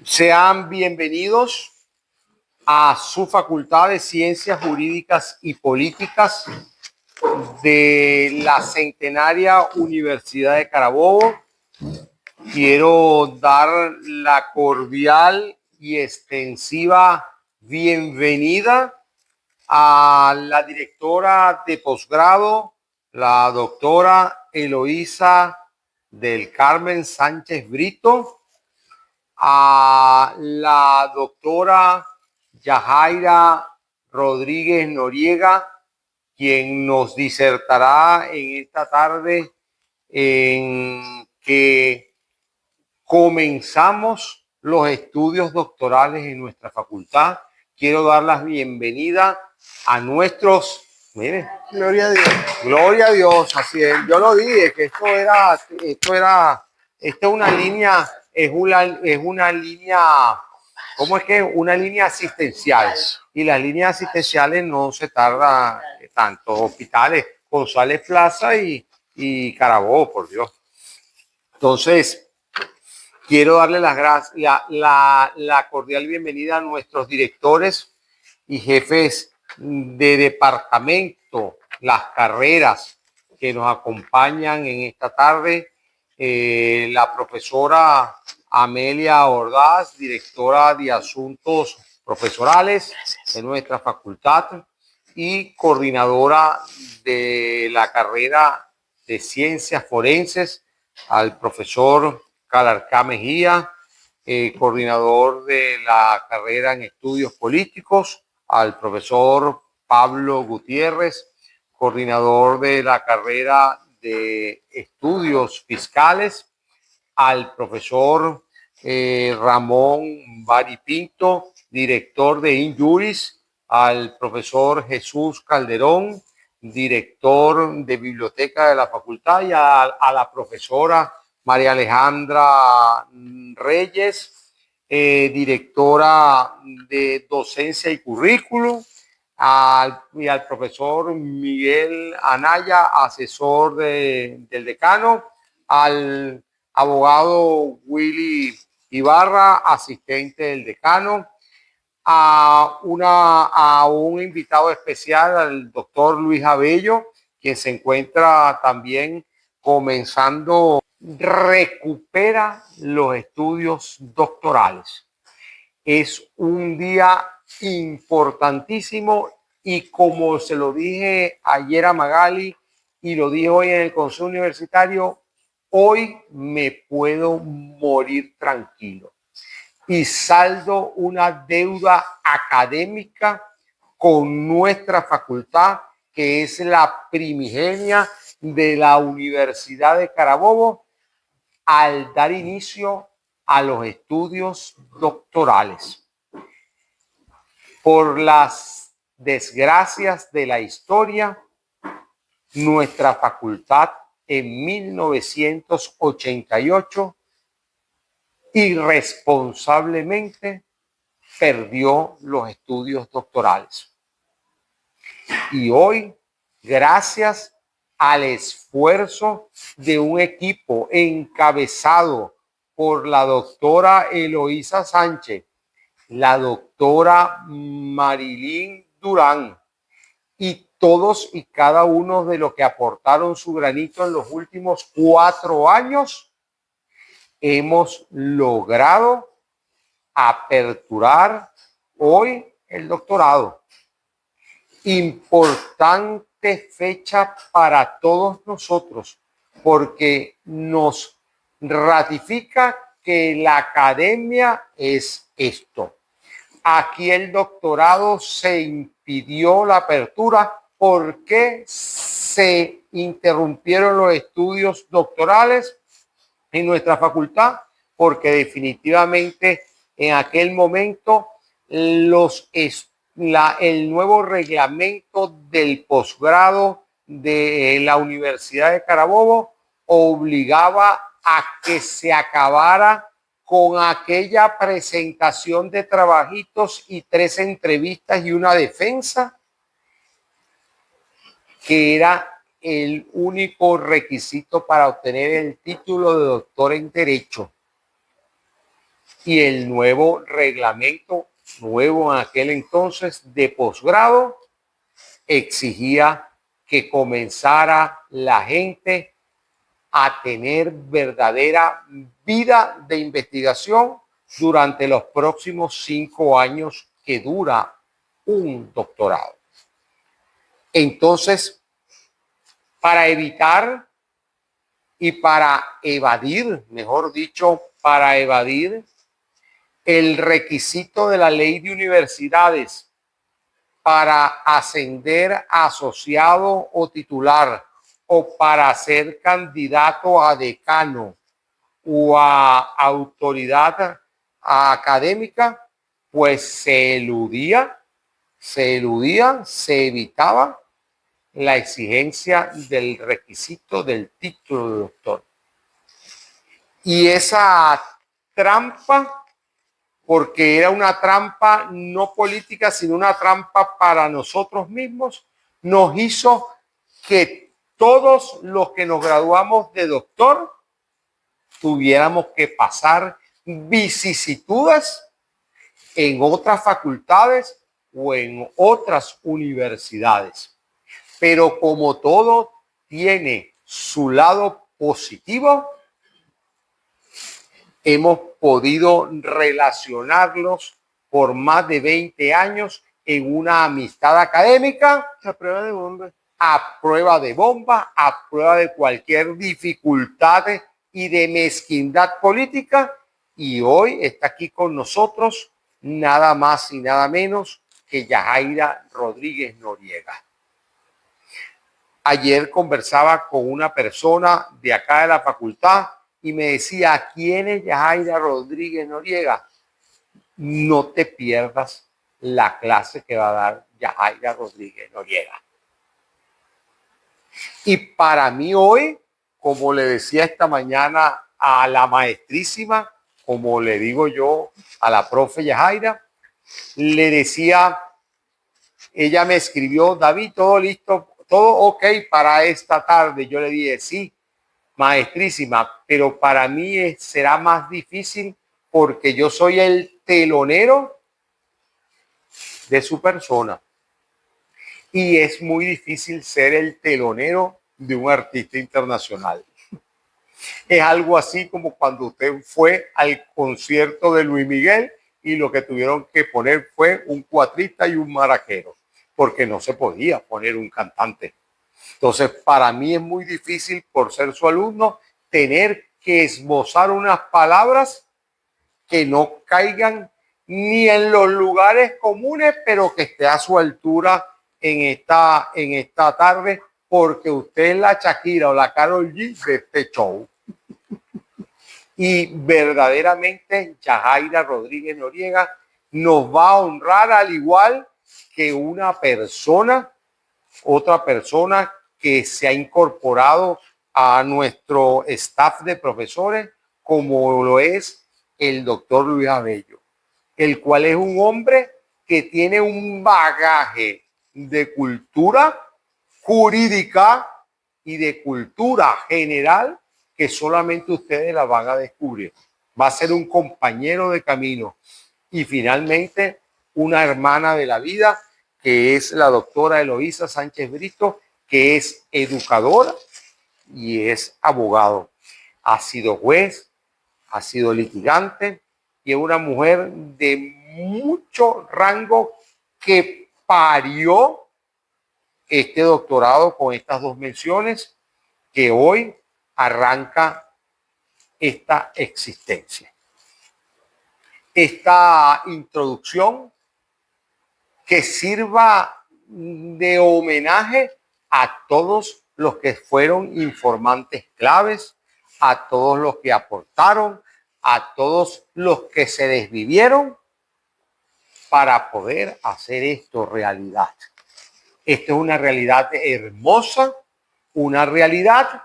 Sean bienvenidos a su Facultad de Ciencias Jurídicas y Políticas de la Centenaria Universidad de Carabobo. Quiero dar la cordial y extensiva bienvenida a la directora de posgrado, la doctora Eloísa del Carmen Sánchez Brito, a la doctora Yajaira Rodríguez Noriega, quien nos disertará en esta tarde en que comenzamos los estudios doctorales en nuestra facultad. Quiero dar la bienvenida a nuestros... Miren, Gloria a Dios. Gloria a Dios, así es. Yo lo dije, que esta es una línea, ¿cómo es que? Una línea asistencial. Y las líneas asistenciales no se tarda tanto. Hospitales, González Plaza y Carabobo, por Dios. Entonces, quiero darle las gracias, la cordial bienvenida a nuestros directores y jefes de departamento, las carreras que nos acompañan en esta tarde. La profesora Amelia Ordaz, directora de Asuntos Profesorales de nuestra facultad y coordinadora de la carrera de Ciencias Forenses, al profesor Calarcá Mejía, coordinador de la carrera en Estudios Políticos, al profesor Pablo Gutiérrez, coordinador de la carrera de Estudios Fiscales, al profesor Ramón Baripinto, director de Injuris, al profesor Jesús Calderón, director de Biblioteca de la Facultad, y a la profesora María Alejandra Reyes, directora de Docencia y Currículum, y al profesor Miguel Anaya, asesor del decano, al abogado Willy Ibarra, asistente del decano, a un invitado especial, al doctor Luis Abello, quien se encuentra también comenzando, recupera los estudios doctorales. Es un día importantísimo y, como se lo dije ayer a Magali y lo dije hoy en el Consejo Universitario, hoy me puedo morir tranquilo y saldo una deuda académica con nuestra facultad, que es la primigenia de la Universidad de Carabobo, al dar inicio a los estudios doctorales. Por las desgracias de la historia, nuestra facultad en 1988 irresponsablemente perdió los estudios doctorales. Y hoy, gracias al esfuerzo de un equipo encabezado por la doctora Eloísa Sánchez, la doctora Marilyn Durán y todos y cada uno de los que aportaron su granito en los últimos 4 años, hemos logrado aperturar hoy el doctorado. Importante fecha para todos nosotros, porque nos ratifica que la academia es esto. Aquí el doctorado se impidió la apertura. ¿Por qué se interrumpieron los estudios doctorales en nuestra facultad? Porque definitivamente en aquel momento el nuevo reglamento del posgrado de la Universidad de Carabobo obligaba a que se acabara con aquella presentación de trabajitos y 3 entrevistas y una defensa, que era el único requisito para obtener el título de doctor en Derecho. Y el nuevo reglamento, nuevo en aquel entonces, de posgrado, exigía que comenzara la gente a tener verdadera vida de investigación durante los próximos 5 años que dura un doctorado. Entonces, para evitar y para evadir, mejor dicho, para evadir el requisito de la ley de universidades para ascender a asociado o titular o para ser candidato a decano o a autoridad académica, pues se evitaba la exigencia del requisito del título de doctor. Y esa trampa, porque era una trampa no política, sino una trampa para nosotros mismos, nos hizo que todos los que nos graduamos de doctor tuviéramos que pasar vicisitudes en otras facultades o en otras universidades. Pero como todo tiene su lado positivo, hemos podido relacionarlos por más de 20 años en una amistad académica A prueba de bomba. a prueba de bomba, a prueba de cualquier dificultad y de mezquindad política. Y hoy está aquí con nosotros nada más y nada menos que Yajaira Rodríguez Noriega. Ayer conversaba con una persona de acá de la facultad y me decía, ¿quién es Yajaira Rodríguez Noriega? No te pierdas la clase que va a dar Yajaira Rodríguez Noriega. Y para mí hoy, como le decía esta mañana a la maestrísima, como le digo yo a la profe Yajaira, le decía, ella me escribió, David, todo listo, todo ok para esta tarde. Yo le dije, sí, maestrísima, pero para mí será más difícil porque yo soy el telonero de su persona. Y es muy difícil ser el telonero de un artista internacional. Es algo así como cuando usted fue al concierto de Luis Miguel y lo que tuvieron que poner fue un cuatrista y un maraquero, porque no se podía poner un cantante. Entonces, para mí es muy difícil, por ser su alumno, tener que esbozar unas palabras que no caigan ni en los lugares comunes, pero que esté a su altura en esta tarde, porque usted es la Shakira o la Karol G de este show. Y verdaderamente Yajaira Rodríguez Noriega nos va a honrar al igual que una persona, otra persona que se ha incorporado a nuestro staff de profesores, como lo es el doctor Luis Abello, el cual es un hombre que tiene un bagaje de cultura jurídica y de cultura general que solamente ustedes la van a descubrir. Va a ser un compañero de camino y finalmente una hermana de la vida, que es la doctora Eloísa Sánchez Brito, que es educadora y es abogado. Ha sido juez, ha sido litigante y es una mujer de mucho rango que parió este doctorado con estas dos menciones que hoy arranca esta existencia. Esta introducción que sirva de homenaje a todos los que fueron informantes claves, a todos los que aportaron, a todos los que se desvivieron para poder hacer esto realidad. Esta es una realidad hermosa, una realidad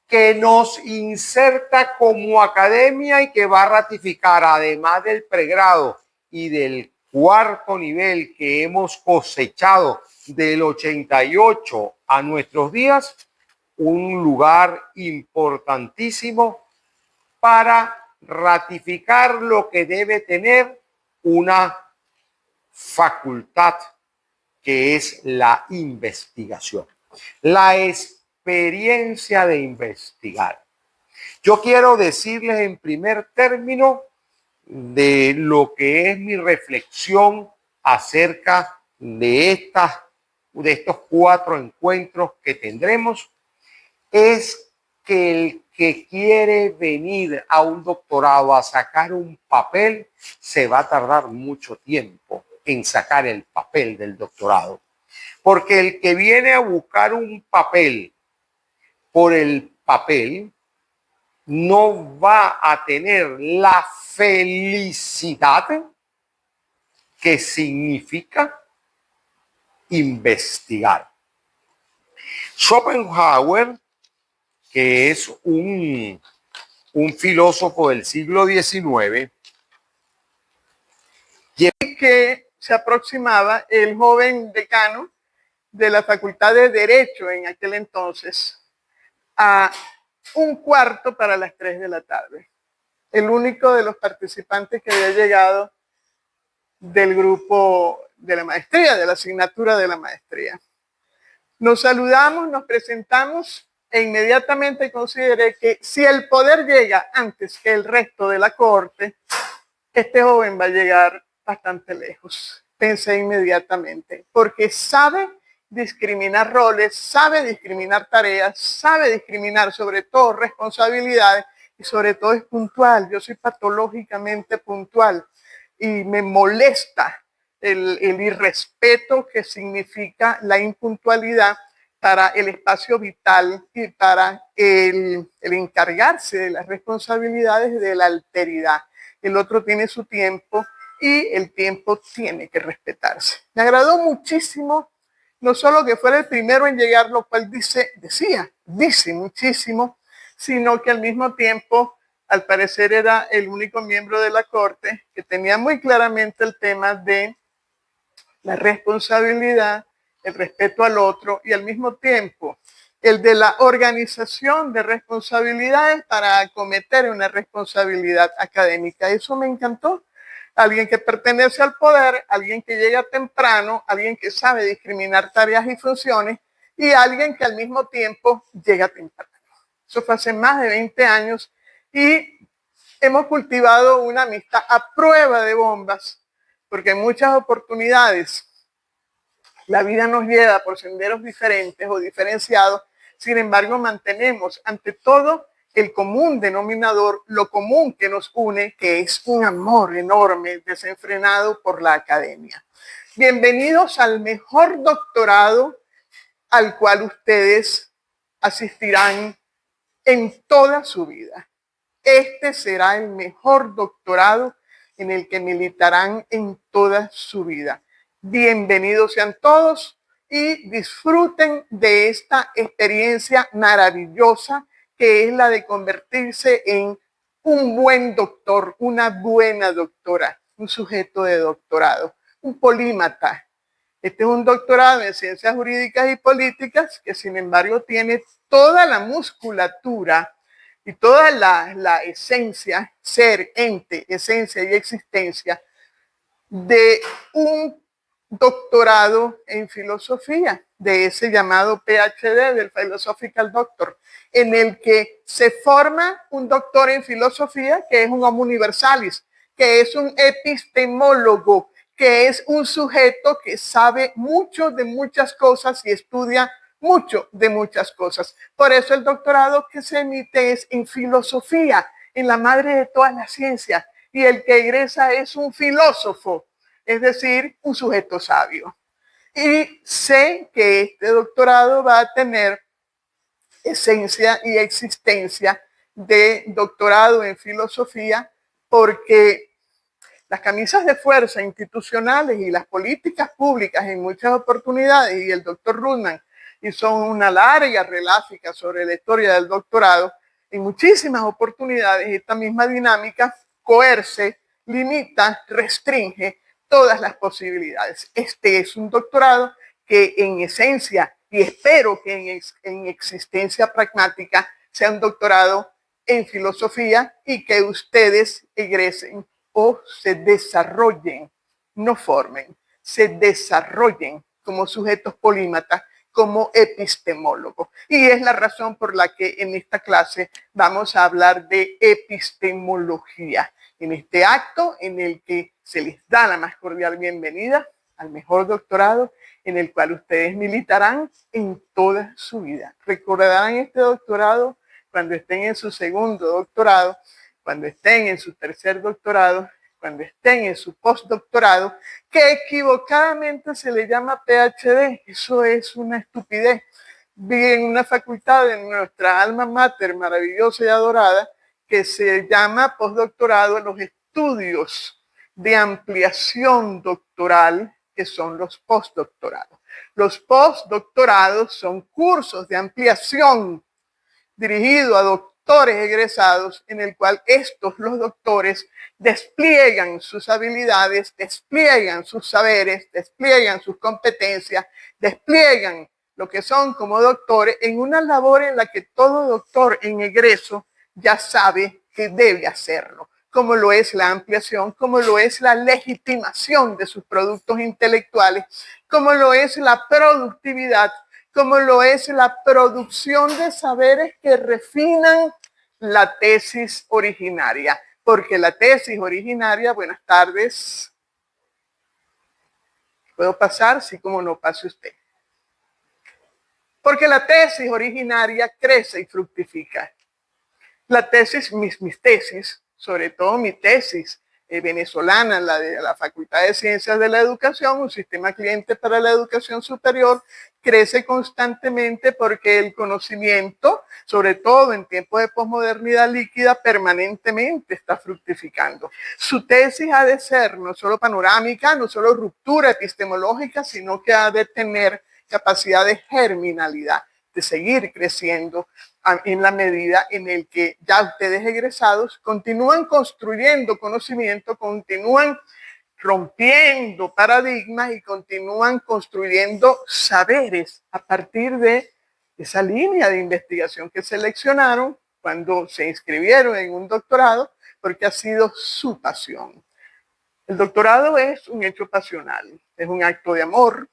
que nos inserta como academia y que va a ratificar, además del pregrado y del cuarto nivel que hemos cosechado del 88 a nuestros días, un lugar importantísimo para ratificar lo que debe tener una facultad, que es la investigación, la experiencia de investigar. Yo quiero decirles en primer término de lo que es mi reflexión acerca de estos 4 encuentros que tendremos, es que el que quiere venir a un doctorado a sacar un papel se va a tardar mucho tiempo en sacar el papel del doctorado. Porque el que viene a buscar un papel por el papel no va a tener la felicidad que significa investigar. Schopenhauer, que es un filósofo del siglo XIX, que se aproximaba el joven decano de la Facultad de Derecho en aquel entonces a 1:15 para las 3 de la tarde. El único de los participantes que había llegado del grupo de la maestría, de la asignatura de la maestría. Nos saludamos, nos presentamos e inmediatamente consideré que si el poder llega antes que el resto de la corte, este joven va a llegar bastante lejos. Pensé inmediatamente, porque sabe discriminar roles, sabe discriminar tareas, sabe discriminar sobre todo responsabilidades y sobre todo es puntual. Yo soy patológicamente puntual y me molesta el irrespeto que significa la impuntualidad para el espacio vital y para el encargarse de las responsabilidades de la alteridad. El otro tiene su tiempo y el tiempo tiene que respetarse. Me agradó muchísimo, no solo que fuera el primero en llegar, lo cual dice muchísimo, sino que al mismo tiempo, al parecer era el único miembro de la corte que tenía muy claramente el tema de la responsabilidad, el respeto al otro y al mismo tiempo el de la organización de responsabilidades para acometer una responsabilidad académica. Eso me encantó. Alguien que pertenece al poder, alguien que llega temprano, alguien que sabe discriminar tareas y funciones y alguien que al mismo tiempo llega temprano. Eso fue hace más de 20 años y hemos cultivado una amistad a prueba de bombas, porque en muchas oportunidades la vida nos lleva por senderos diferentes o diferenciados, sin embargo mantenemos ante todo el común denominador, lo común que nos une, que es un amor enorme, desenfrenado por la academia. Bienvenidos al mejor doctorado al cual ustedes asistirán en toda su vida. Este será el mejor doctorado en el que militarán en toda su vida. Bienvenidos sean todos y disfruten de esta experiencia maravillosa que es la de convertirse en un buen doctor, una buena doctora, un sujeto de doctorado, un polímata. Este es un doctorado en ciencias jurídicas y políticas que sin embargo tiene toda la musculatura y toda la esencia, ser, ente, esencia y existencia de un doctorado en filosofía, de ese llamado PhD, del Philosophical Doctor, en el que se forma un doctor en filosofía que es un homo universalis, que es un epistemólogo, que es un sujeto que sabe mucho de muchas cosas y estudia mucho de muchas cosas. Por eso el doctorado que se emite es en filosofía, en la madre de todas las ciencias, y el que egresa es un filósofo, es decir, un sujeto sabio. Y sé que este doctorado va a tener esencia y existencia de doctorado en filosofía, porque las camisas de fuerza institucionales y las políticas públicas en muchas oportunidades, y el doctor Rudman hizo una larga reláfica sobre la historia del doctorado, en muchísimas oportunidades esta misma dinámica coerce, limita, restringe todas las posibilidades. Este es un doctorado que en esencia, y espero que en existencia pragmática, sea un doctorado en filosofía y que ustedes egresen o se desarrollen, no formen, se desarrollen como sujetos polímatas, como epistemólogos. Y es la razón por la que en esta clase vamos a hablar de epistemología, en este acto en el que se les da la más cordial bienvenida al mejor doctorado, en el cual ustedes militarán en toda su vida. Recordarán este doctorado cuando estén en su segundo doctorado, cuando estén en su tercer doctorado, cuando estén en su postdoctorado, que equivocadamente se le llama PhD. Eso es una estupidez. Vi en una facultad de nuestra alma mater maravillosa y adorada que se llama postdoctorado los estudios de ampliación doctoral, que son los postdoctorados. Los postdoctorados son cursos de ampliación dirigidos a doctores egresados, en el cual los doctores despliegan sus habilidades, despliegan sus saberes, despliegan sus competencias, despliegan lo que son como doctores en una labor en la que todo doctor en egreso ya sabe que debe hacerlo, como lo es la ampliación, como lo es la legitimación de sus productos intelectuales, como lo es la productividad, como lo es la producción de saberes que refinan la tesis originaria. Porque la tesis originaria, buenas tardes, ¿puedo pasar? Sí, como no, pase usted. Porque la tesis originaria crece y fructifica. La tesis, mis tesis, sobre todo mi tesis venezolana, la de la Facultad de Ciencias de la Educación, un sistema cliente para la educación superior, crece constantemente porque el conocimiento, sobre todo en tiempos de posmodernidad líquida, permanentemente está fructificando. Su tesis ha de ser no solo panorámica, no solo ruptura epistemológica, sino que ha de tener capacidad de germinalidad, de seguir creciendo en la medida en el que ya ustedes egresados continúan construyendo conocimiento, continúan rompiendo paradigmas y continúan construyendo saberes a partir de esa línea de investigación que seleccionaron cuando se inscribieron en un doctorado, porque ha sido su pasión. El doctorado es un hecho pasional, es un acto de amor.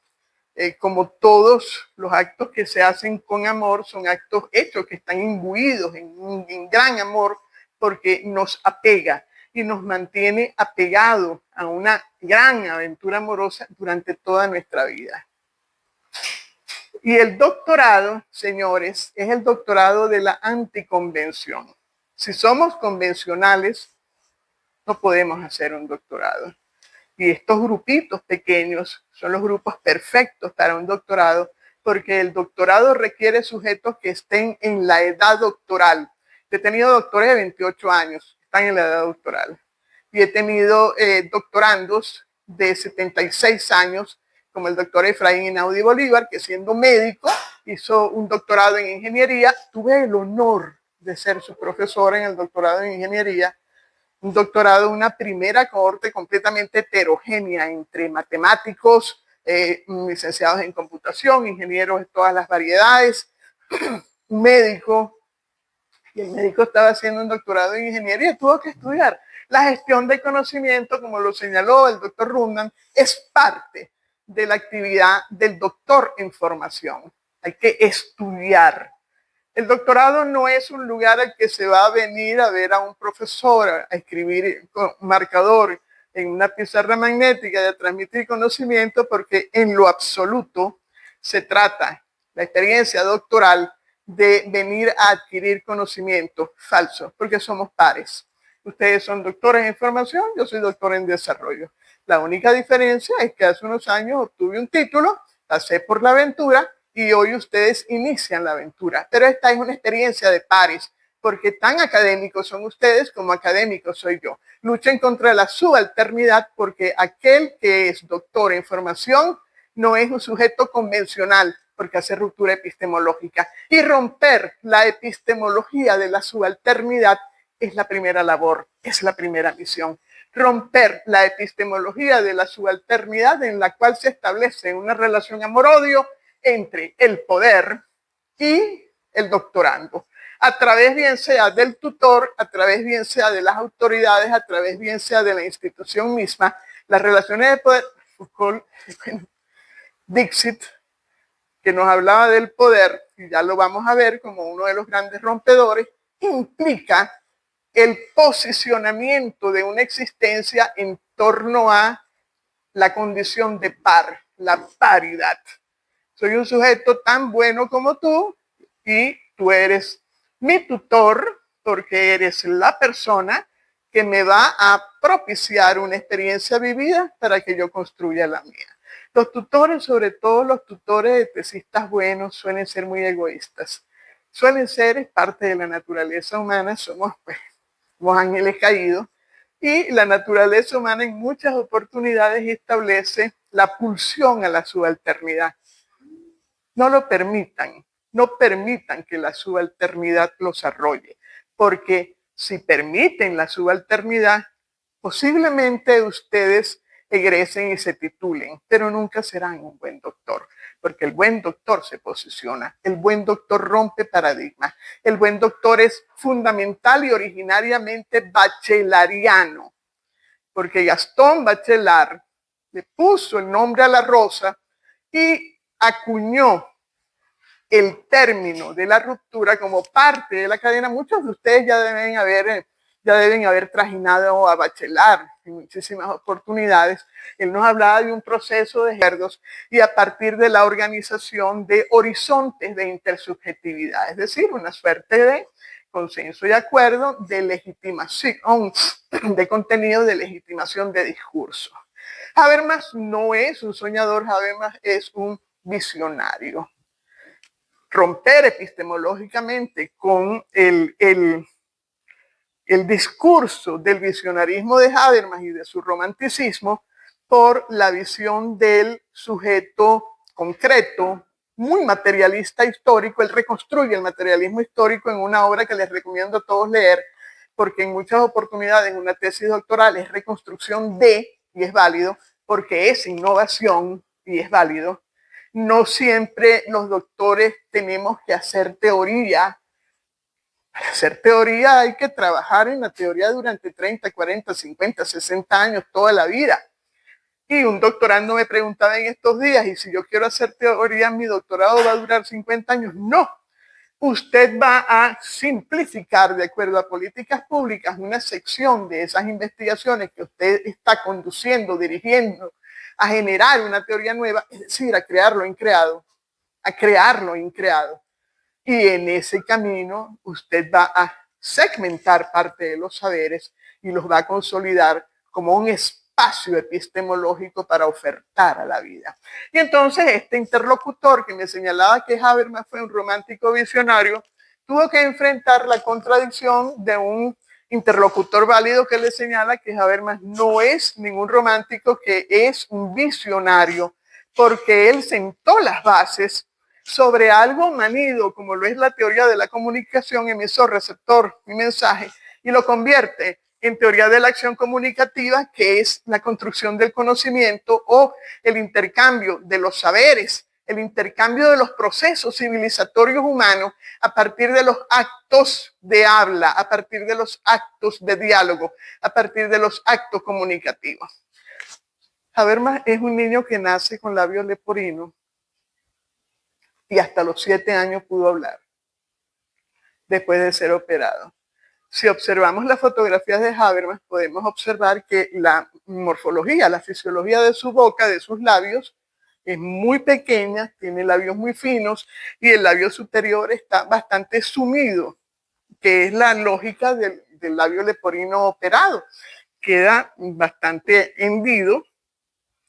Como todos los actos que se hacen con amor, son actos hechos que están imbuidos en gran amor, porque nos apega y nos mantiene apegados a una gran aventura amorosa durante toda nuestra vida. Y el doctorado, señores, es el doctorado de la anticonvención. Si somos convencionales, no podemos hacer un doctorado. Y estos grupitos pequeños son los grupos perfectos para un doctorado, porque el doctorado requiere sujetos que estén en la edad doctoral. He tenido doctores de 28 años, están en la edad doctoral. Y he tenido doctorandos de 76 años, como el doctor Efraín Einaudi Bolívar, que siendo médico hizo un doctorado en ingeniería. Tuve el honor de ser su profesora en el doctorado en ingeniería. Un doctorado, una primera cohorte completamente heterogénea entre matemáticos, licenciados en computación, ingenieros de todas las variedades, un médico, y el médico estaba haciendo un doctorado en ingeniería y tuvo que estudiar. La gestión del conocimiento, como lo señaló el doctor Rundan, es parte de la actividad del doctor en formación. Hay que estudiar. El doctorado no es un lugar al que se va a venir a ver a un profesor, a escribir con marcador en una pizarra magnética y a transmitir conocimiento, porque en lo absoluto se trata, la experiencia doctoral, de venir a adquirir conocimiento falso, porque somos pares. Ustedes son doctores en formación, yo soy doctor en desarrollo. La única diferencia es que hace unos años obtuve un título, pasé por la aventura, y hoy ustedes inician la aventura. Pero esta es una experiencia de pares, porque tan académicos son ustedes como académicos soy yo. Luchen contra la subalternidad, porque aquel que es doctor en formación no es un sujeto convencional, porque hace ruptura epistemológica. Y romper la epistemología de la subalternidad es la primera labor, es la primera misión. Romper la epistemología de la subalternidad en la cual se establece una relación amor-odio entre el poder y el doctorando. a través bien sea del tutor, a través bien sea de las autoridades, a través bien sea de la institución misma. Las relaciones de poder, Foucault, Dixit, que nos hablaba del poder, y ya lo vamos a ver como uno de los grandes rompedores, implica el posicionamiento de una existencia en torno a la condición de par, la paridad. Soy un sujeto tan bueno como tú y tú eres mi tutor porque eres la persona que me va a propiciar una experiencia vivida para que yo construya la mía. Los tutores, sobre todo los tutores de tesistas buenos, suelen ser muy egoístas. Suelen ser parte de la naturaleza humana, somos ángeles caídos, y la naturaleza humana en muchas oportunidades establece la pulsión a la subalternidad. No lo permitan, no permitan que la subalternidad los arrolle, porque si permiten la subalternidad, posiblemente ustedes egresen y se titulen, pero nunca serán un buen doctor, porque el buen doctor se posiciona, el buen doctor rompe paradigmas, el buen doctor es fundamental y originariamente bachelariano, porque Gastón Bachelard le puso el nombre a la rosa y acuñó el término de la ruptura como parte de la cadena. Muchos de ustedes ya deben haber trajinado a Bachelard en muchísimas oportunidades. Él nos hablaba de un proceso de acuerdos y a partir de la organización de horizontes de intersubjetividad, es decir, una suerte de consenso y acuerdo de legitimación, de contenido de legitimación de discurso. Habermas no es un soñador, Habermas es un visionario. Romper epistemológicamente con el discurso del visionarismo de Habermas y de su romanticismo por la visión del sujeto concreto, muy materialista histórico. Él reconstruye el materialismo histórico en una obra que les recomiendo a todos leer, porque en muchas oportunidades una tesis doctoral es reconstrucción de, y es válido, porque es innovación y es válido. No siempre los doctores tenemos que hacer teoría. Para hacer teoría hay que trabajar en la teoría durante 30, 40, 50, 60 años, toda la vida. Y un doctorando me preguntaba en estos días, ¿y si yo quiero hacer teoría, mi doctorado va a durar 50 años? No. Usted va a simplificar, de acuerdo a políticas públicas, una sección de esas investigaciones que usted está conduciendo, dirigiendo, a generar una teoría nueva, es decir, a crear lo increado, a crear lo increado. Y en ese camino usted va a segmentar parte de los saberes y los va a consolidar como un espacio epistemológico para ofertar a la vida. Y entonces este interlocutor que me señalaba que Habermas fue un romántico visionario, tuvo que enfrentar la contradicción de un interlocutor válido que le señala que Habermas no es ningún romántico, que es un visionario, porque él sentó las bases sobre algo manido, como lo es la teoría de la comunicación, emisor, receptor y mensaje, y lo convierte en teoría de la acción comunicativa, que es la construcción del conocimiento o el intercambio de los saberes, el intercambio de los procesos civilizatorios humanos a partir de los actos de habla, a partir de los actos de diálogo, a partir de los actos comunicativos. Habermas es un niño que nace con labios leporinos y hasta los 7 años pudo hablar después de ser operado. Si observamos las fotografías de Habermas, podemos observar que la morfología, la fisiología de su boca, de sus labios, es muy pequeña, tiene labios muy finos y el labio superior está bastante sumido, que es la lógica del labio leporino operado. Queda bastante hendido.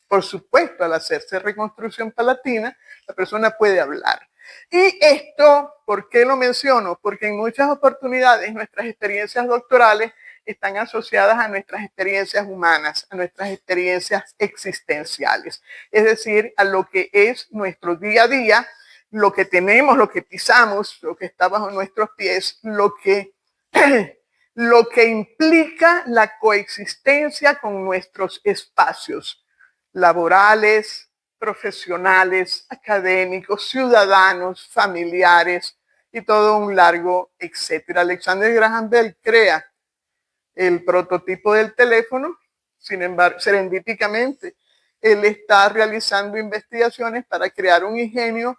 Por supuesto, al hacerse reconstrucción palatina, la persona puede hablar. Y esto, ¿por qué lo menciono? Porque en muchas oportunidades nuestras experiencias doctorales están asociadas a nuestras experiencias humanas, a nuestras experiencias existenciales, es decir, a lo que es nuestro día a día, lo que tenemos, lo que pisamos, lo que está bajo nuestros pies, lo que implica la coexistencia con nuestros espacios laborales, profesionales, académicos, ciudadanos, familiares y todo un largo etcétera. Alexander Graham Bell crea el prototipo del teléfono, sin embargo, serendípicamente, él está realizando investigaciones para crear un ingenio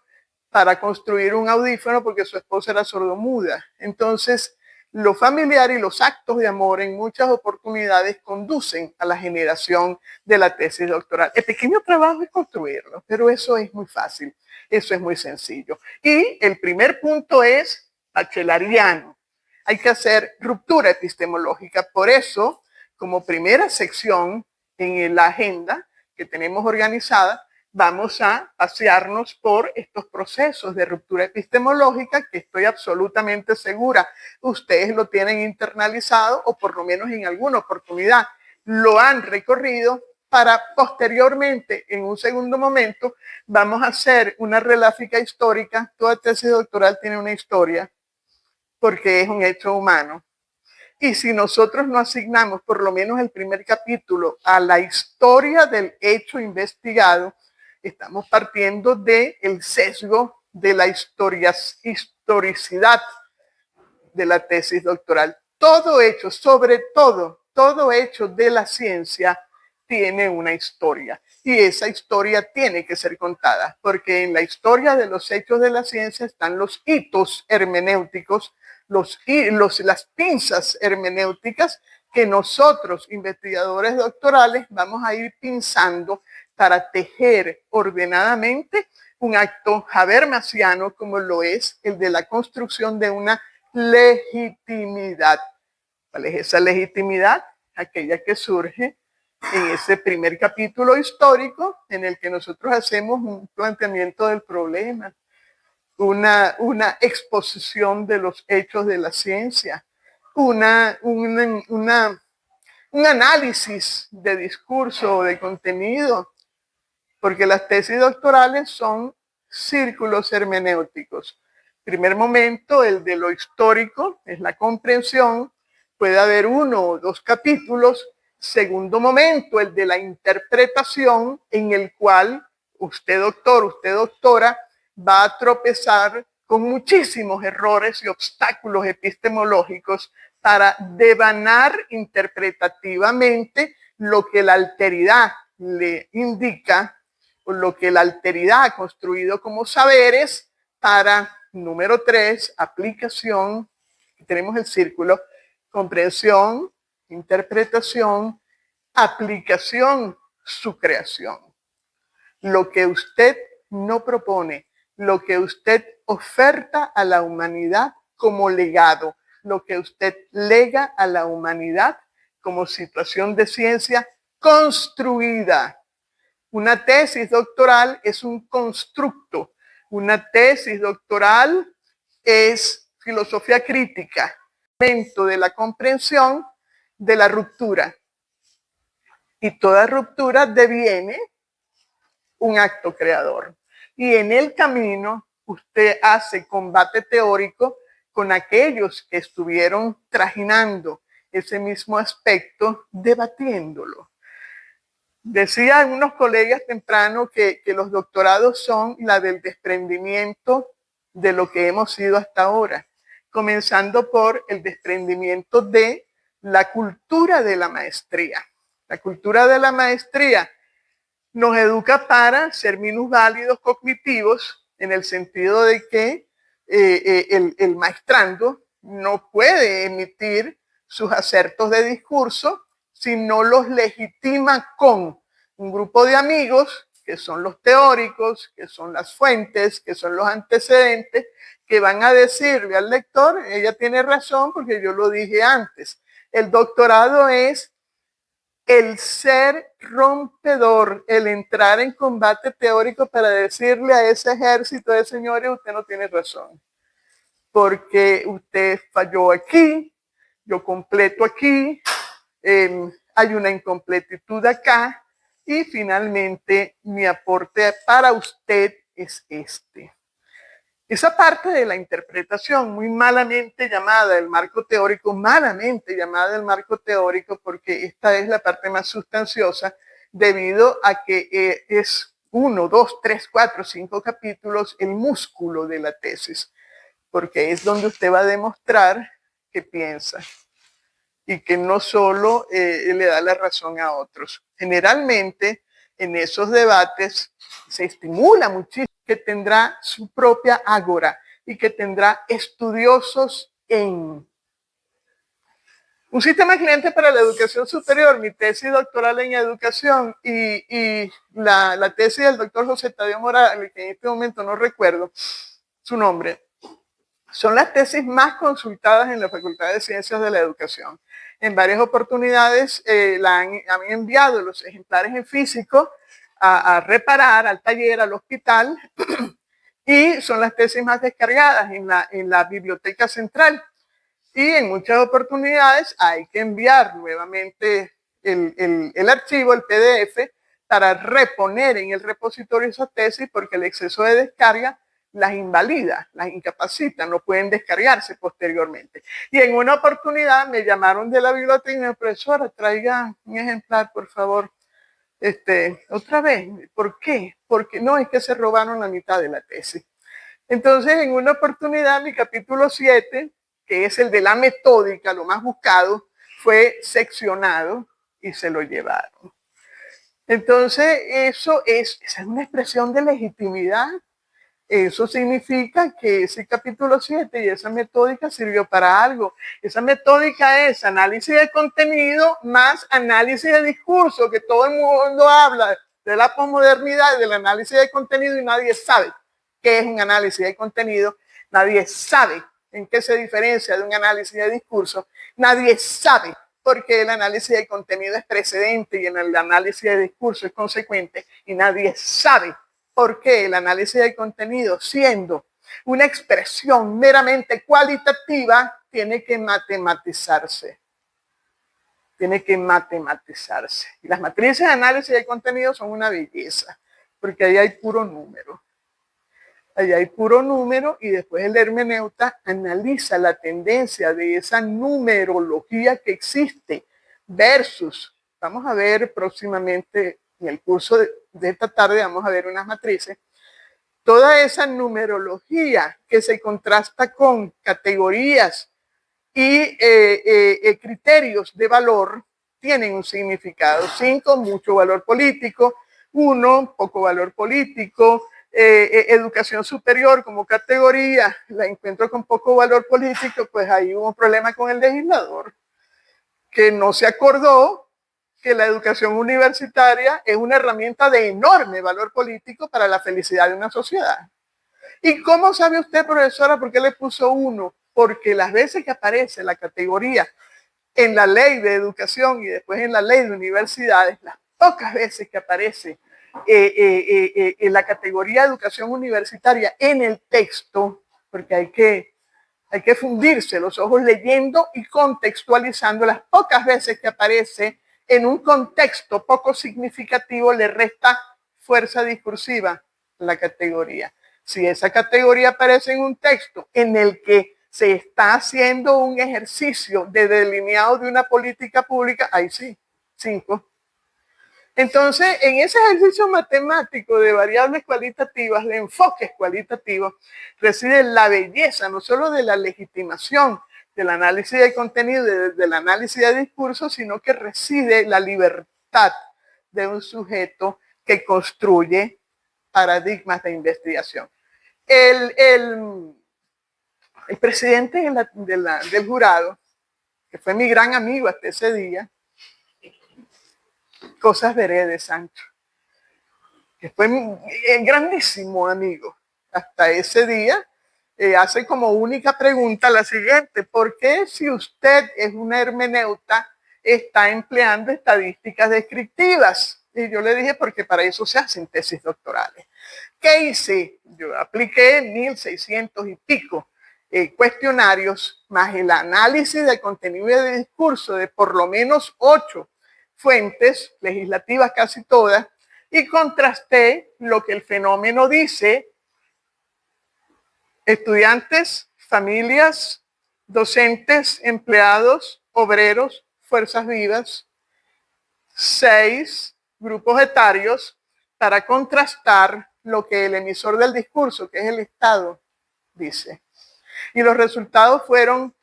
para construir un audífono porque su esposa era sordomuda. Entonces, lo familiar y los actos de amor en muchas oportunidades conducen a la generación de la tesis doctoral. El pequeño trabajo es construirlo, pero eso es muy fácil, eso es muy sencillo. Y el primer punto es bachelariano. Hay que hacer ruptura epistemológica. Por eso, como primera sección en la agenda que tenemos organizada, vamos a pasearnos por estos procesos de ruptura epistemológica que estoy absolutamente segura ustedes lo tienen internalizado o por lo menos en alguna oportunidad lo han recorrido para posteriormente, en un segundo momento, vamos a hacer una reláfica histórica. Toda tesis doctoral tiene una historia porque es un hecho humano. Y si nosotros no asignamos por lo menos el primer capítulo a la historia del hecho investigado, estamos partiendo del sesgo de la historicidad de la tesis doctoral. Todo hecho, sobre todo hecho de la ciencia tiene una historia y esa historia tiene que ser contada porque en la historia de los hechos de la ciencia están los hitos hermenéuticos, las pinzas hermenéuticas que nosotros, investigadores doctorales, vamos a ir pinzando para tejer ordenadamente un acto habermasiano como lo es el de la construcción de una legitimidad. ¿Cuál es esa legitimidad? Aquella que surge en ese primer capítulo histórico en el que nosotros hacemos un planteamiento del problema, una exposición de los hechos de la ciencia, un análisis de discurso o de contenido, porque las tesis doctorales son círculos hermenéuticos. Primer momento, el de lo histórico, es la comprensión, puede haber 1 o 2 capítulos. Segundo momento, el de la interpretación, en el cual usted doctor, usted doctora, va a tropezar con muchísimos errores y obstáculos epistemológicos para devanar interpretativamente lo que la alteridad le indica, o lo que la alteridad ha construido como saberes, para, número 3, aplicación. Tenemos el círculo: comprensión, interpretación, aplicación, su creación. Lo que usted no propone, lo que usted oferta a la humanidad como legado, lo que usted lega a la humanidad como situación de ciencia construida. Una tesis doctoral es un constructo. Una tesis doctoral es filosofía crítica, momento de la comprensión de la ruptura. Y toda ruptura deviene un acto creador. Y en el camino usted hace combate teórico con aquellos que estuvieron trajinando ese mismo aspecto, debatiéndolo. Decían unos colegas temprano que los doctorados son la del desprendimiento de lo que hemos sido hasta ahora, comenzando por el desprendimiento de la cultura de la maestría. La cultura de la maestría nos educa para ser minusválidos cognitivos, en el sentido de que el maestrando no puede emitir sus acertos de discurso si no los legitima con un grupo de amigos que son los teóricos, que son las fuentes, que son los antecedentes, que van a decirle al lector: ella tiene razón porque yo lo dije antes. El doctorado es el ser rompedor, el entrar en combate teórico para decirle a ese ejército de señores: usted no tiene razón, porque usted falló aquí, yo completo aquí, hay una incompletitud acá, y finalmente mi aporte para usted es este. Esa parte de la interpretación, muy malamente llamada el marco teórico, malamente llamada el marco teórico, porque esta es la parte más sustanciosa, debido a que es 1, 2, 3, 4, 5 capítulos el músculo de la tesis. porque es donde usted va a demostrar que piensa y que no solo le da la razón a otros. Generalmente en esos debates se estimula muchísimo que tendrá su propia ágora y que tendrá estudiosos en un sistema cliente para la educación superior. Mi tesis doctoral en educación y la tesis del doctor José Tadeo Morales, que en este momento no recuerdo su nombre, son las tesis más consultadas en la Facultad de Ciencias de la Educación. En varias oportunidades han enviado los ejemplares en físico a reparar al taller, al hospital, y son las tesis más descargadas en la biblioteca central. Y en muchas oportunidades hay que enviar nuevamente el archivo, el PDF, para reponer en el repositorio esa tesis, porque el exceso de descarga las invalida, las incapacita, no pueden descargarse posteriormente. Y en una oportunidad me llamaron de la biblioteca y me dijeron: profesora, traiga un ejemplar, por favor. Otra vez, ¿por qué? Porque no, es que se robaron la mitad de la tesis. Entonces, en una oportunidad, mi capítulo 7, que es el de la metódica, lo más buscado, fue seccionado y se lo llevaron. Entonces, esa es una expresión de legitimidad. Eso significa que ese capítulo 7 y esa metódica sirvió para algo. Esa metódica es análisis de contenido más análisis de discurso, que todo el mundo habla de la posmodernidad, del análisis de contenido, y nadie sabe qué es un análisis de contenido, nadie sabe en qué se diferencia de un análisis de discurso, nadie sabe por qué el análisis de contenido es precedente y en el análisis de discurso es consecuente, y nadie sabe por qué el análisis de contenido, siendo una expresión meramente cualitativa, tiene que matematizarse. Tiene que matematizarse. Y las matrices de análisis de contenido son una belleza, porque ahí hay puro número. Ahí hay puro número, y después el hermeneuta analiza la tendencia de esa numerología que existe versus, vamos a ver próximamente en el curso de esta tarde, vamos a ver unas matrices, toda esa numerología que se contrasta con categorías y criterios de valor tienen un significado. 5, mucho valor político; 1, poco valor político. Educación superior como categoría la encuentro con poco valor político, pues ahí hubo un problema con el legislador, que no se acordó que la educación universitaria es una herramienta de enorme valor político para la felicidad de una sociedad. ¿Y cómo sabe usted, profesora, por qué le puso 1? Porque las veces que aparece la categoría en la ley de educación y después en la ley de universidades, las pocas veces que aparece en la categoría de educación universitaria en el texto, porque hay que fundirse los ojos leyendo y contextualizando, las pocas veces que aparece en un contexto poco significativo, le resta fuerza discursiva a la categoría. Si esa categoría aparece en un texto en el que se está haciendo un ejercicio de delineado de una política pública, ahí sí, 5. Entonces, en ese ejercicio matemático de variables cualitativas, de enfoques cualitativos, reside la belleza, no solo de la legitimación del análisis de contenido, del análisis de discurso, sino que reside la libertad de un sujeto que construye paradigmas de investigación. El presidente del jurado, que fue mi gran amigo hasta ese día, Cosas veré de Sancho, que fue grandísimo amigo hasta ese día, hace como única pregunta la siguiente: ¿por qué, si usted es una hermeneuta, está empleando estadísticas descriptivas? Y yo le dije: porque para eso se hacen tesis doctorales. ¿Qué hice? Yo apliqué 1.600 y pico cuestionarios, más el análisis de contenido y de discurso de por lo menos 8 fuentes legislativas, casi todas, y contrasté lo que el fenómeno dice: estudiantes, familias, docentes, empleados, obreros, fuerzas vivas, 6 grupos etarios, para contrastar lo que el emisor del discurso, que es el Estado, dice. Y los resultados fueron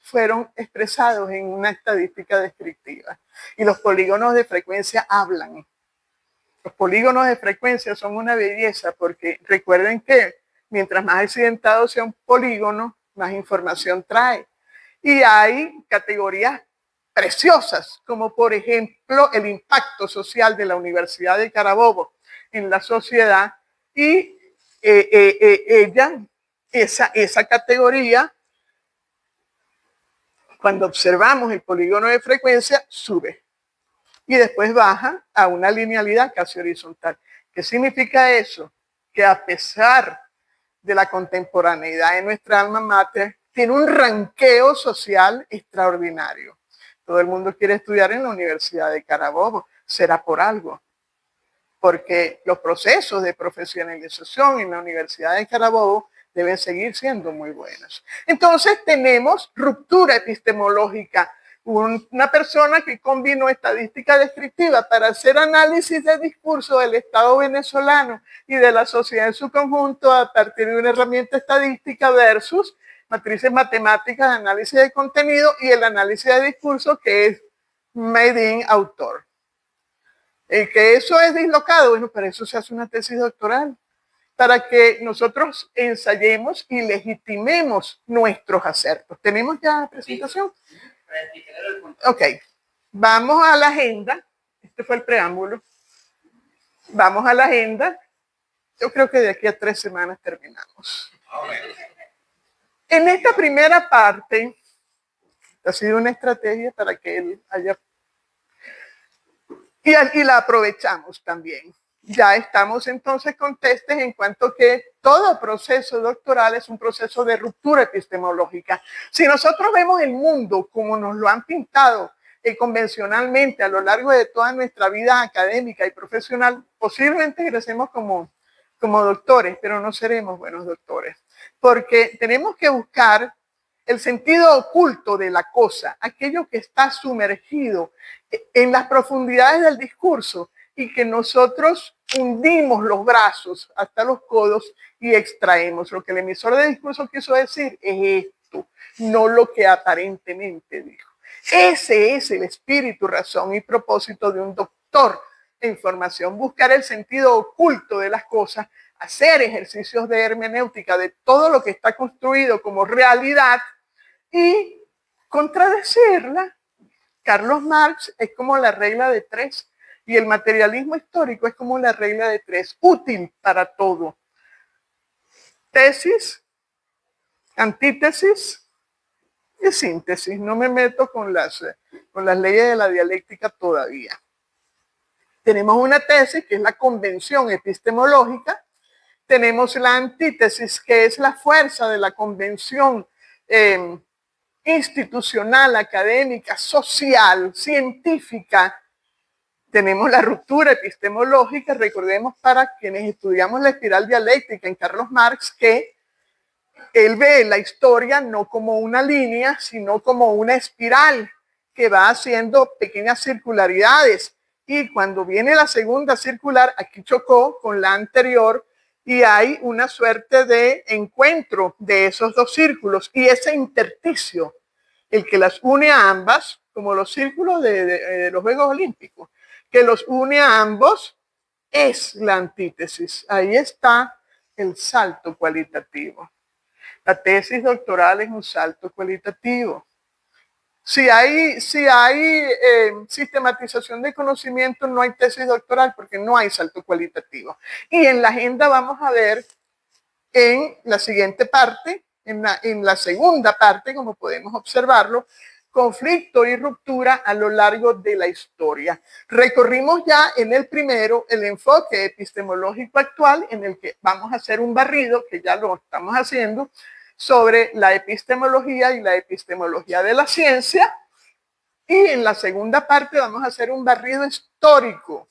expresados en una estadística descriptiva. Y los polígonos de frecuencia hablan. Los polígonos de frecuencia son una belleza porque recuerden que mientras más accidentado sea un polígono, más información trae. Y hay categorías preciosas, como por ejemplo el impacto social de la Universidad de Carabobo en la sociedad. Y esa categoría, cuando observamos el polígono de frecuencia, sube. Y después baja a una linealidad casi horizontal. ¿Qué significa eso? Que a pesar de la contemporaneidad de nuestra alma mater, tiene un ranqueo social extraordinario. Todo el mundo quiere estudiar en la Universidad de Carabobo. Será por algo. Porque los procesos de profesionalización en la Universidad de Carabobo deben seguir siendo muy buenos. Entonces tenemos ruptura epistemológica. Una persona que combinó estadística descriptiva para hacer análisis de discurso del Estado venezolano y de la sociedad en su conjunto a partir de una herramienta estadística versus matrices matemáticas de análisis de contenido y el análisis de discurso que es made in autor. El que eso es dislocado, bueno, para eso se hace una tesis doctoral, para que nosotros ensayemos y legitimemos nuestros acertos. ¿Tenemos ya presentación? Ok, vamos a la agenda. Este fue el preámbulo. Vamos a la agenda. Yo creo que de aquí a 3 semanas terminamos. En esta primera parte, ha sido una estrategia para que él haya... Y la aprovechamos también. Ya estamos entonces con testes en cuanto que todo proceso doctoral es un proceso de ruptura epistemológica. Si nosotros vemos el mundo como nos lo han pintado convencionalmente a lo largo de toda nuestra vida académica y profesional, posiblemente crecemos como doctores, pero no seremos buenos doctores, porque tenemos que buscar el sentido oculto de la cosa, aquello que está sumergido en las profundidades del discurso y que nosotros hundimos los brazos hasta los codos y extraemos. Lo que el emisor de discurso quiso decir es esto, no lo que aparentemente dijo. Ese es el espíritu, razón y propósito de un doctor en formación, buscar el sentido oculto de las cosas, hacer ejercicios de hermenéutica de todo lo que está construido como realidad y contradecirla. Carlos Marx es como la regla de 3 y el materialismo histórico es como la regla de 3, útil para todo. Tesis, antítesis y síntesis. No me meto con las leyes de la dialéctica todavía. Tenemos una tesis que es la convención epistemológica. Tenemos la antítesis, que es la fuerza de la convención institucional, académica, social, científica. Tenemos la ruptura epistemológica. Recordemos para quienes estudiamos la espiral dialéctica en Carlos Marx que él ve la historia no como una línea, sino como una espiral que va haciendo pequeñas circularidades. Y cuando viene la segunda circular, aquí chocó con la anterior y hay una suerte de encuentro de esos dos círculos y ese intersticio, el que las une a ambas, como los círculos de los Juegos Olímpicos, que los une a ambos, es la antítesis. Ahí está el salto cualitativo. La tesis doctoral es un salto cualitativo. Si hay sistematización de conocimiento, no hay tesis doctoral porque no hay salto cualitativo. Y en la agenda vamos a ver en la siguiente parte, en la segunda parte, como podemos observarlo, conflicto y ruptura a lo largo de la historia. Recorrimos ya en el primero el enfoque epistemológico actual, en el que vamos a hacer un barrido, que ya lo estamos haciendo, sobre la epistemología y la epistemología de la ciencia. Y en la segunda parte vamos a hacer un barrido histórico,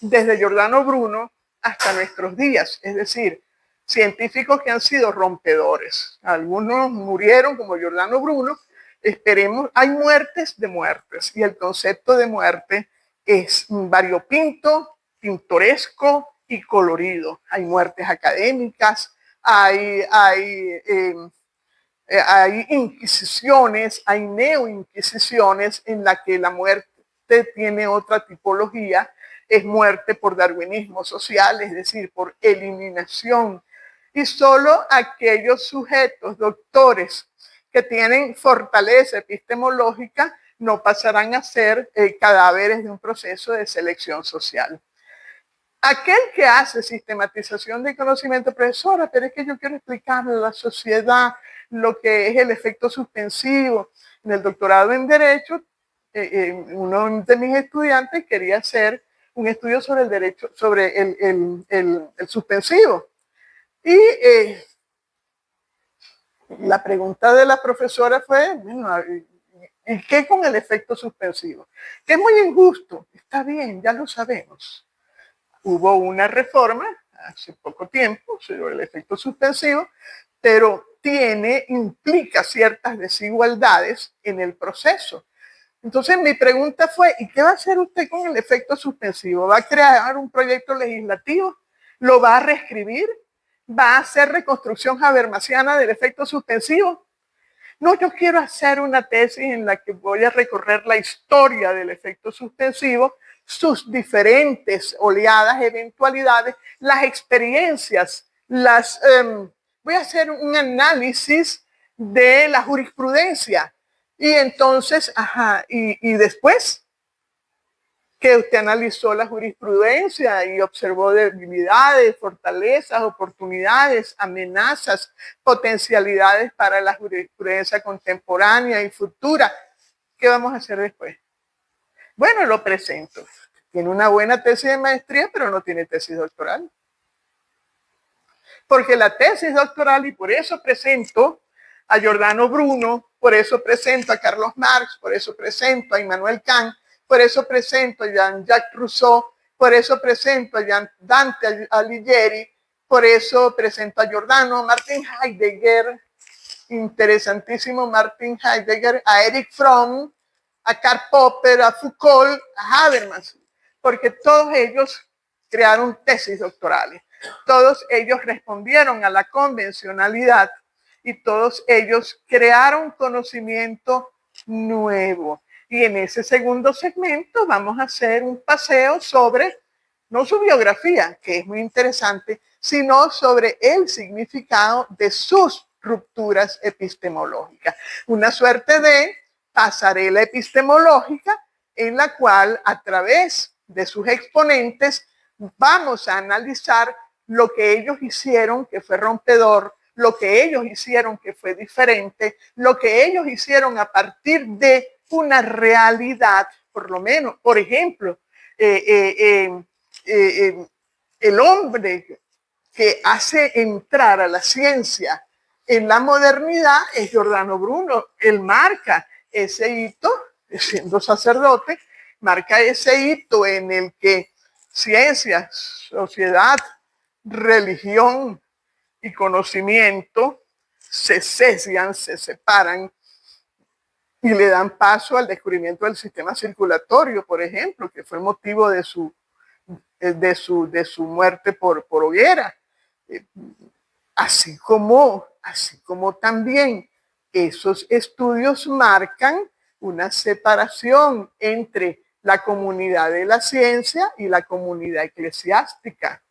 desde Giordano Bruno hasta nuestros días, es decir, científicos que han sido rompedores. Algunos murieron como Giordano Bruno. Esperemos, hay muertes de muertes y el concepto de muerte es variopinto, pintoresco y colorido. Hay muertes académicas, hay hay inquisiciones, hay neoinquisiciones en la que la muerte tiene otra tipología, es muerte por darwinismo social, es decir, por eliminación. Y solo aquellos sujetos, doctores, que tienen fortaleza epistemológica, no pasarán a ser cadáveres de un proceso de selección social. Aquel que hace sistematización de conocimiento, profesora, pero es que yo quiero explicarle a la sociedad lo que es el efecto suspensivo. En el doctorado en Derecho, uno de mis estudiantes quería hacer un estudio sobre el derecho, sobre el suspensivo. Y la pregunta de la profesora fue, bueno, ¿y qué con el efecto suspensivo? Que es muy injusto. Está bien, ya lo sabemos. Hubo una reforma hace poco tiempo sobre el efecto suspensivo, pero implica ciertas desigualdades en el proceso. Entonces mi pregunta fue, ¿y qué va a hacer usted con el efecto suspensivo? ¿Va a crear un proyecto legislativo? ¿Lo va a reescribir? ¿Va a hacer reconstrucción habermasiana del efecto suspensivo? No, yo quiero hacer una tesis en la que voy a recorrer la historia del efecto suspensivo, sus diferentes oleadas, eventualidades, las experiencias, voy a hacer un análisis de la jurisprudencia. Y entonces, y después que usted analizó la jurisprudencia y observó debilidades, fortalezas, oportunidades, amenazas, potencialidades para la jurisprudencia contemporánea y futura. ¿Qué vamos a hacer después? Bueno, lo presento. Tiene una buena tesis de maestría, pero no tiene tesis doctoral. Porque la tesis doctoral, y por eso presento a Giordano Bruno, por eso presento a Carlos Marx, por eso presento a Immanuel Kant, por eso presento a Jean-Jacques Rousseau, por eso presento a Dante Alighieri, por eso presento a Giordano, a Martin Heidegger, interesantísimo Martin Heidegger, a Erich Fromm, a Karl Popper, a Foucault, a Habermas, porque todos ellos crearon tesis doctorales. Todos ellos respondieron a la convencionalidad y todos ellos crearon conocimiento nuevo. Y en ese segundo segmento vamos a hacer un paseo sobre, no su biografía, que es muy interesante, sino sobre el significado de sus rupturas epistemológicas. Una suerte de pasarela epistemológica en la cual a través de sus exponentes vamos a analizar lo que ellos hicieron que fue rompedor, lo que ellos hicieron que fue diferente, lo que ellos hicieron a partir de una realidad, por lo menos, por ejemplo, el hombre que hace entrar a la ciencia en la modernidad es Giordano Bruno. Él marca ese hito, siendo sacerdote, marca ese hito en el que ciencia, sociedad, religión y conocimiento se sesgan, se separan y le dan paso al descubrimiento del sistema circulatorio, por ejemplo, que fue motivo de su muerte por hoguera. Así como también esos estudios marcan una separación entre la comunidad de la ciencia y la comunidad eclesiástica.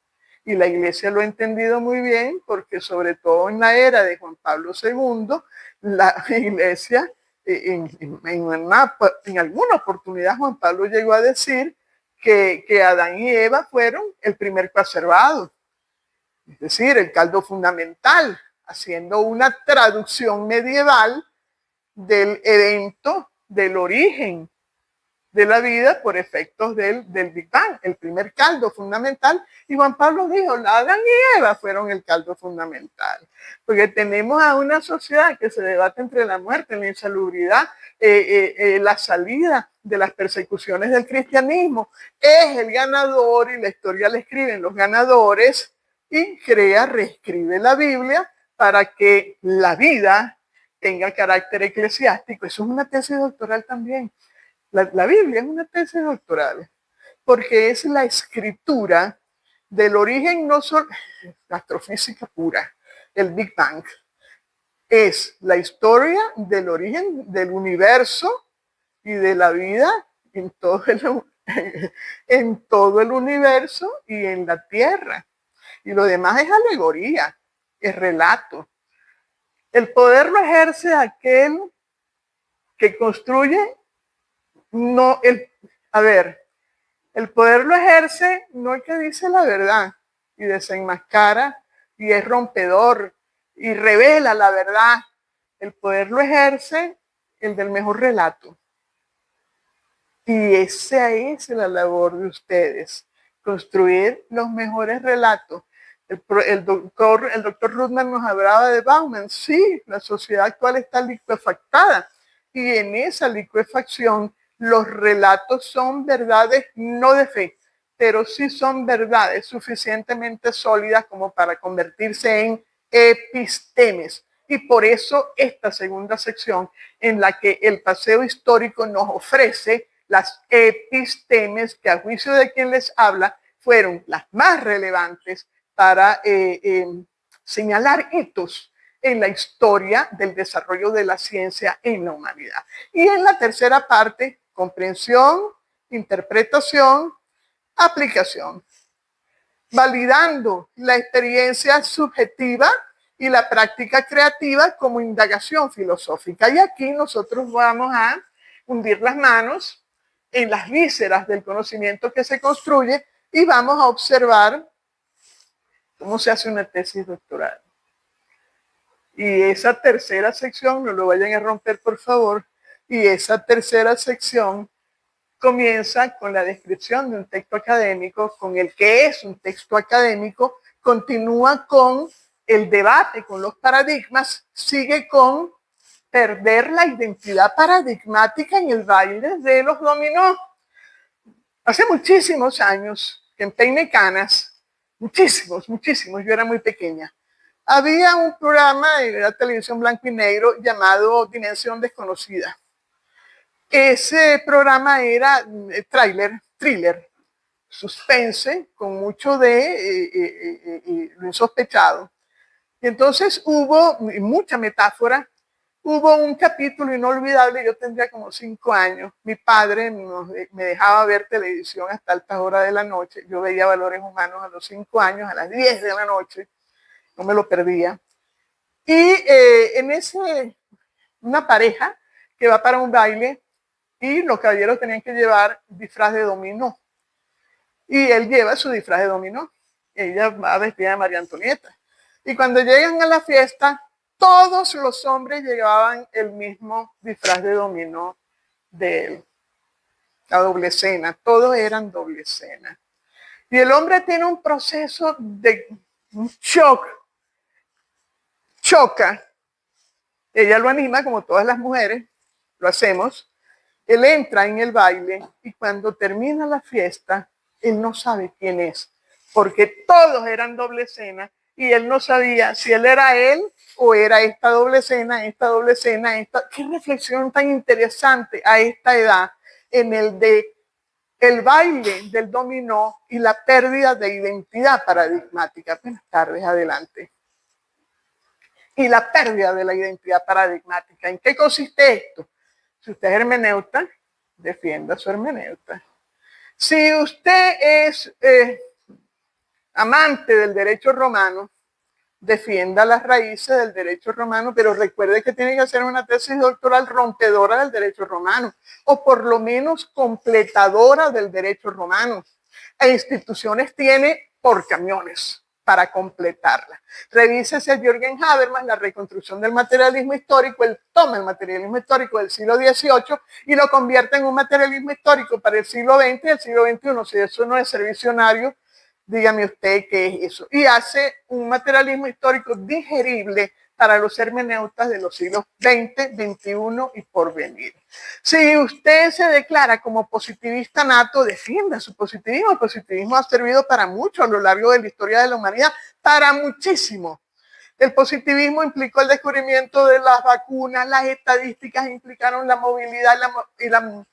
Y la iglesia lo ha entendido muy bien porque sobre todo en la era de Juan Pablo II, la iglesia, en alguna oportunidad Juan Pablo llegó a decir que Adán y Eva fueron el primer coacervado, es decir, el caldo fundamental, haciendo una traducción medieval del evento, del origen de la vida por efectos del Big Bang, el primer caldo fundamental. Y Juan Pablo dijo, Adán y Eva fueron el caldo fundamental, porque tenemos a una sociedad que se debate entre la muerte, la insalubridad, la salida de las persecuciones del cristianismo. Es el ganador y la historia la escriben los ganadores y reescribe la Biblia para que la vida tenga carácter eclesiástico. Eso es una tesis doctoral también. La Biblia es una tesis doctoral, porque es la escritura del origen no solo, astrofísica pura, el Big Bang, es la historia del origen del universo y de la vida en en todo el universo y en la Tierra. Y lo demás es alegoría, es relato. El poder lo ejerce aquel que construye, no el poder lo ejerce no el que dice la verdad y desenmascara y es rompedor y revela la verdad. El poder lo ejerce el del mejor relato. Y esa es la labor de ustedes, construir los mejores relatos. El doctor Ruttman nos hablaba de Bauman. Sí, la sociedad actual está liquefactada y en esa liquefacción los relatos son verdades no de fe, pero sí son verdades suficientemente sólidas como para convertirse en epistemes. Y por eso esta segunda sección en la que el paseo histórico nos ofrece las epistemes que a juicio de quien les habla fueron las más relevantes para señalar hitos en la historia del desarrollo de la ciencia en la humanidad. Y en la tercera parte, comprensión, interpretación, aplicación, validando la experiencia subjetiva y la práctica creativa como indagación filosófica. Y aquí nosotros vamos a hundir las manos en las vísceras del conocimiento que se construye y vamos a observar cómo se hace una tesis doctoral. Y esa tercera sección, no lo vayan a romper por favor, y esa tercera sección comienza con la descripción de un texto académico, con el que es un texto académico, continúa con el debate, con los paradigmas, sigue con perder la identidad paradigmática en el baile de los dominó. Hace muchísimos años que en Peine y Canas, muchísimos, yo era muy pequeña, había un programa de la televisión blanco y negro llamado Dimensión Desconocida. Ese programa era thriller, suspense, con mucho de lo insospechado. Y entonces hubo mucha metáfora. Hubo un capítulo inolvidable, yo tendría como 5 años. Mi padre me dejaba ver televisión hasta altas horas de la noche. Yo veía Valores Humanos a los 5 años, a las 10 de la noche. No me lo perdía. Y una pareja que va para un baile y los caballeros tenían que llevar disfraz de dominó. Y él lleva su disfraz de dominó. Ella va vestida de María Antonieta. Y cuando llegan a la fiesta, todos los hombres llevaban el mismo disfraz de dominó de él. La doble cena. Todos eran doble cena. Y el hombre tiene un proceso de shock. Choca. Ella lo anima, como todas las mujeres, lo hacemos. Él entra en el baile y cuando termina la fiesta, él no sabe quién es, porque todos eran doble cena y él no sabía si él era él o era esta doble cena. Qué reflexión tan interesante a esta edad en el de el baile del dominó y la pérdida de identidad paradigmática. Buenas tardes, adelante. Y la pérdida de la identidad paradigmática. ¿En qué consiste esto? Si usted es hermeneuta, defienda su hermeneuta. Si usted es amante del derecho romano, defienda las raíces del derecho romano, pero recuerde que tiene que hacer una tesis doctoral rompedora del derecho romano, o por lo menos completadora del derecho romano. E instituciones tiene por camiones para completarla. Revísese a Jürgen Habermas, La reconstrucción del materialismo histórico. Él toma el materialismo histórico del siglo XVIII y lo convierte en un materialismo histórico para el siglo XX y el siglo XXI. Si eso no es ser visionario, dígame usted qué es eso. Y hace un materialismo histórico digerible para los hermeneutas de los siglos XX, XXI y por venir. Si usted se declara como positivista nato, defienda su positivismo. El positivismo ha servido para mucho a lo largo de la historia de la humanidad, para muchísimo. El positivismo implicó el descubrimiento de las vacunas, las estadísticas implicaron la movilidad y la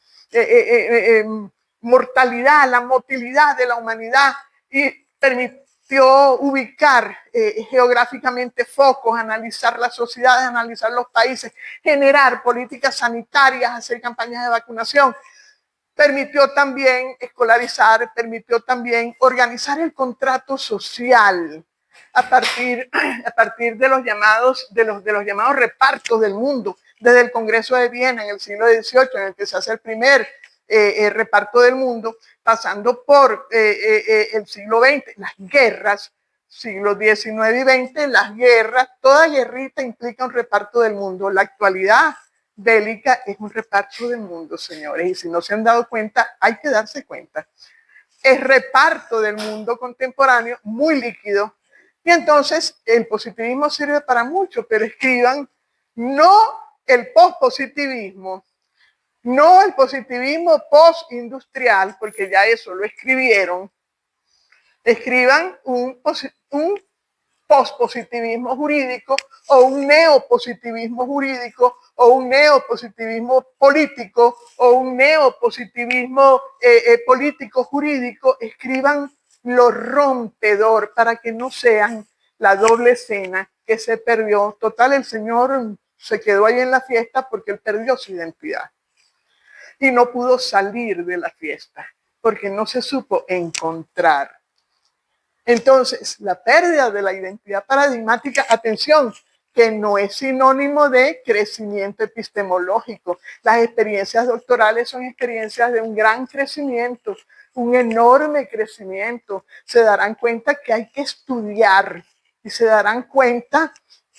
mortalidad, la motilidad de la humanidad y permitió ubicar geográficamente focos, analizar las sociedades, analizar los países, generar políticas sanitarias, hacer campañas de vacunación. Permitió también escolarizar, permitió también organizar el contrato social a partir de los llamados repartos del mundo, desde el Congreso de Viena en el siglo XVIII, en el que se hace el primer reparto del mundo, pasando por el siglo XX, las guerras, siglos XIX y XX, las guerras, toda guerrita implica un reparto del mundo. La actualidad bélica es un reparto del mundo, señores, y si no se han dado cuenta, hay que darse cuenta. Es reparto del mundo contemporáneo muy líquido, y entonces el positivismo sirve para mucho, pero escriban no el pospositivismo, no el positivismo postindustrial, porque ya eso lo escribieron. Escriban un pospositivismo jurídico o un neopositivismo jurídico o un neopositivismo político o un neopositivismo político jurídico. Escriban lo rompedor para que no sean la doble escena que se perdió. Total, el señor se quedó ahí en la fiesta porque él perdió su identidad y no pudo salir de la fiesta porque no se supo encontrar. Entonces, la pérdida de la identidad paradigmática, atención, que no es sinónimo de crecimiento epistemológico. Las experiencias doctorales son experiencias de un gran crecimiento, un enorme crecimiento. Se darán cuenta que hay que estudiar y se darán cuenta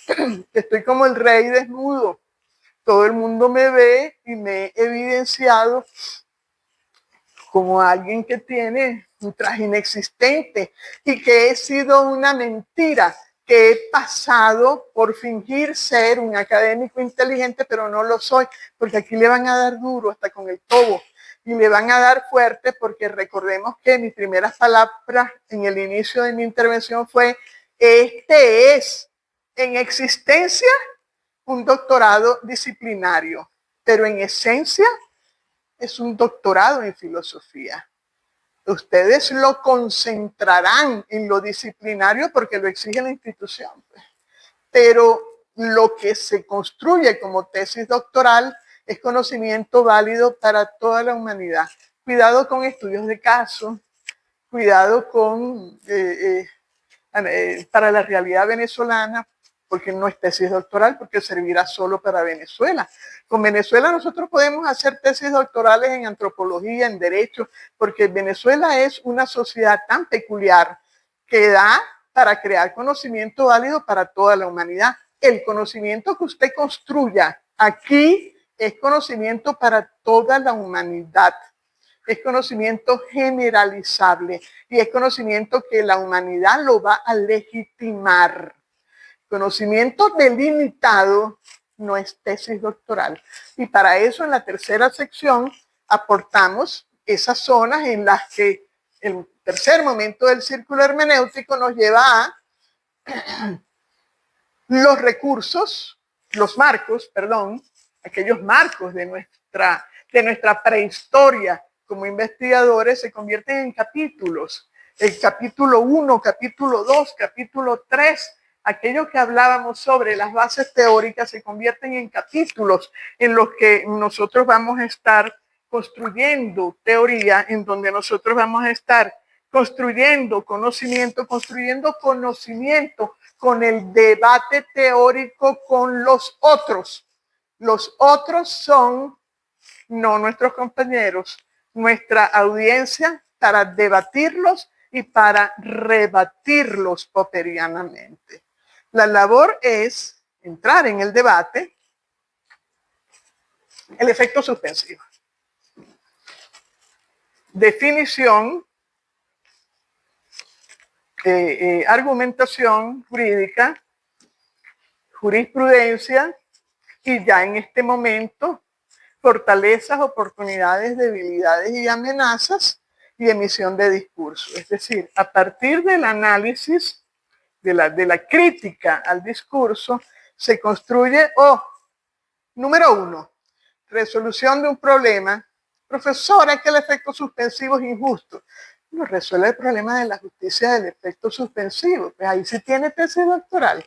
que estoy como el rey desnudo. Todo el mundo me ve y me he evidenciado como alguien que tiene un traje inexistente y que he sido una mentira, que he pasado por fingir ser un académico inteligente, pero no lo soy, porque aquí le van a dar duro hasta con el tobo y le van a dar fuerte, porque recordemos que mis primeras palabras en el inicio de mi intervención fue: este es en existencia un doctorado disciplinario, pero en esencia es un doctorado en filosofía. Ustedes lo concentrarán en lo disciplinario porque lo exige la institución. Pero lo que se construye como tesis doctoral es conocimiento válido para toda la humanidad. Cuidado con estudios de caso, cuidado con para la realidad venezolana, porque no es tesis doctoral, porque servirá solo para Venezuela. Con Venezuela nosotros podemos hacer tesis doctorales en antropología, en derecho, porque Venezuela es una sociedad tan peculiar que da para crear conocimiento válido para toda la humanidad. El conocimiento que usted construya aquí es conocimiento para toda la humanidad. Es conocimiento generalizable y es conocimiento que la humanidad lo va a legitimar. Conocimiento delimitado no es tesis doctoral. Y para eso en la tercera sección aportamos esas zonas en las que el tercer momento del círculo hermenéutico nos lleva a los recursos, los marcos, perdón, aquellos marcos de nuestra prehistoria como investigadores se convierten en capítulos. El capítulo 1, capítulo 2, capítulo 3, aquello que hablábamos sobre las bases teóricas se convierten en capítulos en los que nosotros vamos a estar construyendo teoría, en donde nosotros vamos a estar construyendo conocimiento con el debate teórico con los otros. Los otros son no nuestros compañeros, nuestra audiencia, para debatirlos y para rebatirlos popperianamente. La labor es entrar en el debate. El efecto suspensivo. Definición, argumentación jurídica, jurisprudencia y ya en este momento fortalezas, oportunidades, debilidades y amenazas y emisión de discurso. Es decir, a partir del análisis, de la crítica al discurso, se construye, número 1, resolución de un problema. Profesora, es que el efecto suspensivo es injusto. No resuelve el problema de la justicia del efecto suspensivo. Pues ahí sí tiene tesis doctoral.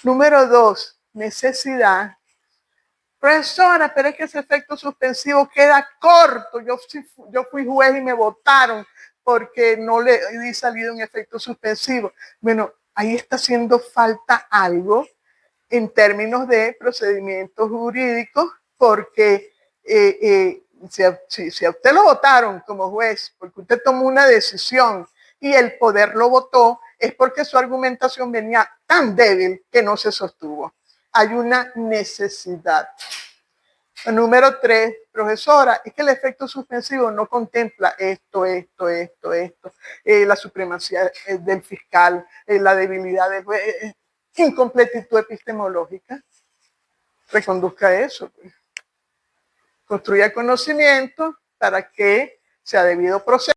Número 2, necesidad. Profesora, pero es que ese efecto suspensivo queda corto. Yo fui juez y me votaron porque no le di salido un efecto suspensivo. Bueno, ahí está haciendo falta algo en términos de procedimientos jurídicos, porque si a usted lo votaron como juez, porque usted tomó una decisión y el poder lo votó, es porque su argumentación venía tan débil que no se sostuvo. Hay una necesidad. Número 3, profesora, es que el efecto suspensivo no contempla esto, la supremacía del fiscal, la debilidad del juez, incompletitud epistemológica. Reconduzca eso. Pues. Construya conocimiento para que sea debido proceso.